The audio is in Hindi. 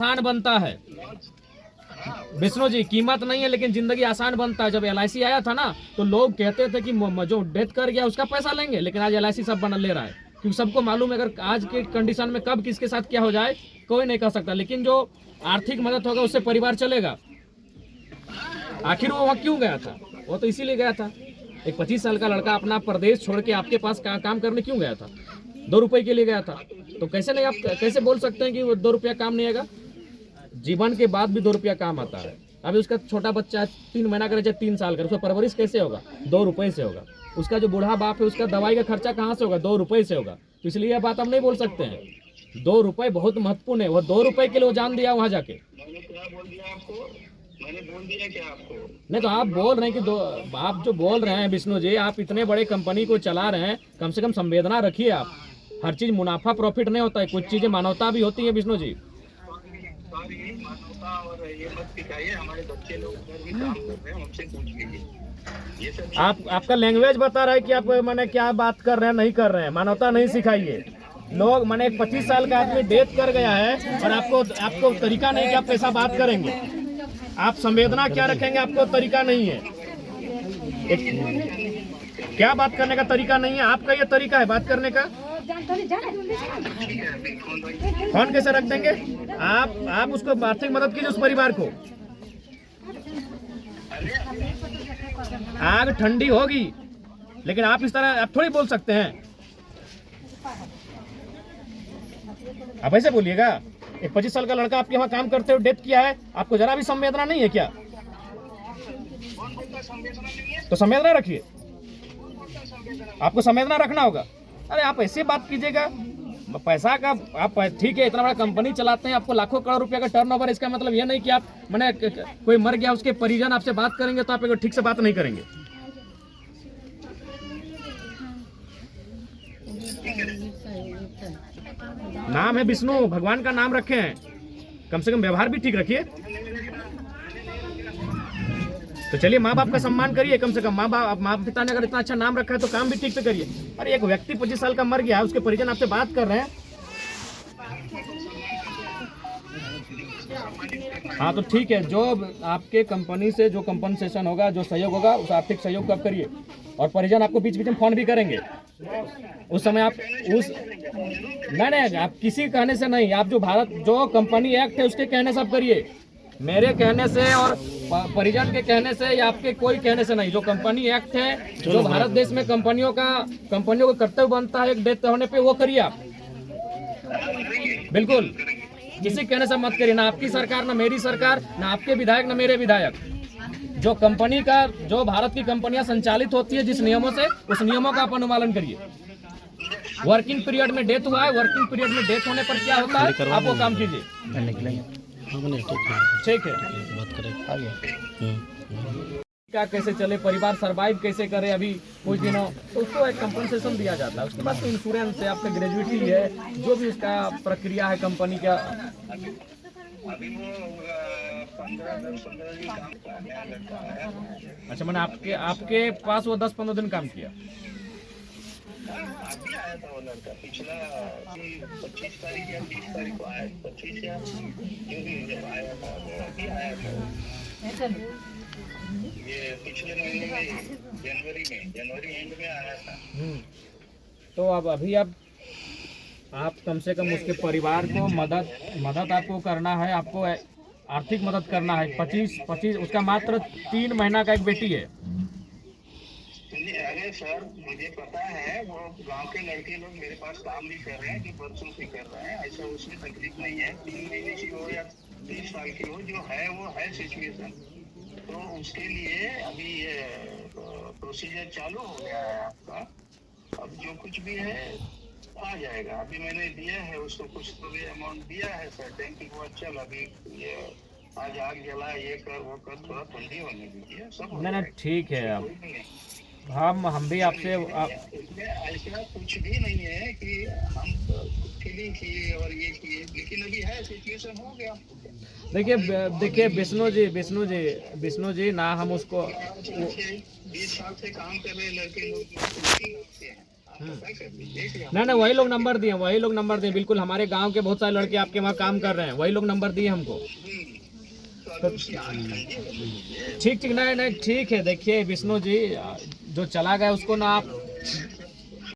आसान बनता है विष्णु जी, कीमत नहीं है लेकिन जिंदगी आसान बनता है। जब LIC आया था ना तो लोग कहते थे कि जो डेथ कर गया उसका पैसा लेंगे, लेकिन आज LIC सब बना ले रहा है, क्योंकि सबको मालूम है अगर आज के कंडीशन में कब किसके साथ क्या हो जाए कोई नहीं कह सकता। लेकिन जो आर्थिक मदद होगा उससे परिवार चलेगा। आखिर वो वहाँ क्यों गया था? वो तो इसीलिए गया था। एक 25 साल का लड़का अपना प्रदेश छोड़ के आपके पास काम करने क्यों गया था? 2 रुपए के लिए गया था। तो कैसे नहीं, आप कैसे बोल सकते हैं कि वो 2 रुपया काम नहीं आएगा? जीवन के बाद भी 2 रुपया काम आता है। अभी उसका छोटा बच्चा 3 महीना का, चाहे 3 साल का, उसका परवरिश कैसे होगा? 2 रुपए से होगा। उसका जो बूढ़ा बाप है उसका दवाई का खर्चा कहाँ से होगा? 2 रुपए से होगा। तो इसलिए यह बात हम नहीं बोल सकते हैं। 2 रुपए बहुत महत्वपूर्ण है। वह 2 रुपए के लिए वो जान दिया वहां जाके। मैंने बोल दिया क्या आपको? नहीं तो आप बोल रहे हैं कि आप जो बोल रहे हैं विष्णु जी, आप इतने बड़े कंपनी को चला रहे हैं, कम से कम संवेदना रखिए आप। हर चीज मुनाफा प्रॉफिट नहीं होता है, कुछ चीजें मानवता भी होती है विष्णु जी। मानवता और ये मत सिखाइए, हमारे बच्चे लोग उधर भी काम कर रहे हैं, हमसे पूछ लीजिए। ये सब आपका लैंग्वेज बता रहा है कि आप मैंने क्या बात कर रहे हैं, नहीं कर रहे हैं। मानवता नहीं सिखाइए। लोग मैंने एक 25 साल का आदमी डेथ कर गया है और आपको तरीका नहीं कि आप कैसा बात करेंगे, आप संवेदना क्या रखेंगे, आपको तरीका नहीं है। क्या बात करने का तरीका नहीं है? आपका ये तरीका है बात करने का। फोन कैसे रख देंगे? आप उसको आर्थिक मदद कीजिए, उस परिवार को। आग ठंडी होगी लेकिन आप इस तरह आप थोड़ी बोल सकते हैं। आप ऐसे बोलिएगा? एक 25 साल का लड़का आपके यहाँ काम करते हुए डेथ किया है, आपको जरा भी संवेदना नहीं है क्या? तो संवेदना रखिए, आपको संवेदना रखना होगा। अरे आप ऐसे बात कीजिएगा, पैसा का आप ठीक है, इतना बड़ा कंपनी चलाते हैं, आपको लाखों करोड़ रुपया का टर्नओवर। इसका मतलब यह नहीं कि आप मैंने कोई मर गया उसके परिजन आपसे बात करेंगे तो आप ठीक से बात नहीं करेंगे। नाम है विष्णु, भगवान का नाम रखे हैं, कम से कम व्यवहार भी ठीक रखिए। तो चलिए माँ बाप का सम्मान करिए, कम से कम माँ पिता ने अगर इतना अच्छा नाम रखा है तो काम भी ठीक से करिए। अरे एक व्यक्ति 25 साल का मर गया है, उसके परिजन आपसे बात कर रहे हैं। हाँ तो ठीक है, जो आपके कंपनी से जो कंपनसेशन होगा, जो सहयोग होगा, उस आर्थिक सहयोग को आप करिए। और परिजन आपको बीच बीच में फोन भी करेंगे, उस समय आप नहीं आप किसी कहने से नहीं, आप जो कंपनी एक्ट है उसके कहने से आप करिए। मेरे कहने से और परिजन के कहने से या आपके कोई कहने से नहीं। जो कंपनी एक्ट है, जो भारत देश में कंपनियों को कर्तव्य बनता है एक डेथ होने पे, वो करिए आप। बिल्कुल किसी कहने से मत करिए, ना आपकी सरकार, ना मेरी सरकार, ना आपके विधायक, ना मेरे विधायक। जो कंपनी का, जो भारत की कंपनियां संचालित होती है जिस नियमों से, उस नियमों का आप अनुपालन करिए। वर्किंग पीरियड में डेथ हुआ है, वर्किंग पीरियड में डेथ होने पर क्या होता है, आप वो काम कीजिए। ठीक है, बात करें क्या कैसे चले, परिवार सरवाइव कैसे करे अभी कुछ दिनों, तो उसको एक कंपनसेशन दिया जाता है। उसके बाद तो इंश्योरेंस है, आपका ग्रेजुएटी है, जो भी उसका प्रक्रिया है कंपनी का। अभी वो 15 दिन काम किया। अच्छा, मैंने आपके पास वो 10-15 दिन काम किया। अभी आया था वो लड़का, पिछला 25 तारीख या 30 तारीख को आया, 25 या जो भी जब आया था वो अभी आया था। ये पिछले महीने में जनवरी एंड में आया था। तो अब अभी आप कम से कम उसके परिवार को मदद आपको करना है, आपको आर्थिक मदद करना है। 25 उसका मात्र 3 महीना का एक बेटी है। अरे सर, मुझे पता है, वो गांव के लड़के लोग मेरे पास काम भी कर रहे हैं, जो बरसों से कर रहे हैं, ऐसा उसमें तकलीफ नहीं है। 3 महीने की हो या 30 साल की हो, जो है वो है सिचुएशन। तो उसके लिए अभी ये प्रोसीजर चालू हो गया है आपका। अब जो कुछ भी है आ जाएगा। अभी मैंने दिया है उसको, कुछ तो भी अमाउंट दिया है सर, कि वो चल अभी ये आज आग जला, ये कर वो कर, थोड़ा ठंडी होने दीजिए, सब नहीं ठीक है। अब हम भी आपसे ऐसा कुछ भी नहीं है कि हम फीलिंग किए और ये किए, लेकिन अभी है सिचुएशन हो गया। देखिए विष्णु जी ना हम उसको 20 साल से काम कर रहे लड़के लोग हैं, पता कर लीजिए कि नहीं नहीं, वही लोग नंबर दिए, वही लोग नंबर दिए, बिल्कुल हमारे गांव के बहुत सारे लड़के आपके वहाँ काम कर रहे हैं, वही लोग नंबर दिए हमको। तो अभी उसकी आंख ठंडी होने दीजिए। ठीक ठीक, नहीं नहीं ठीक है। देखिए विष्णु जी, जो चला गया उसको ना आप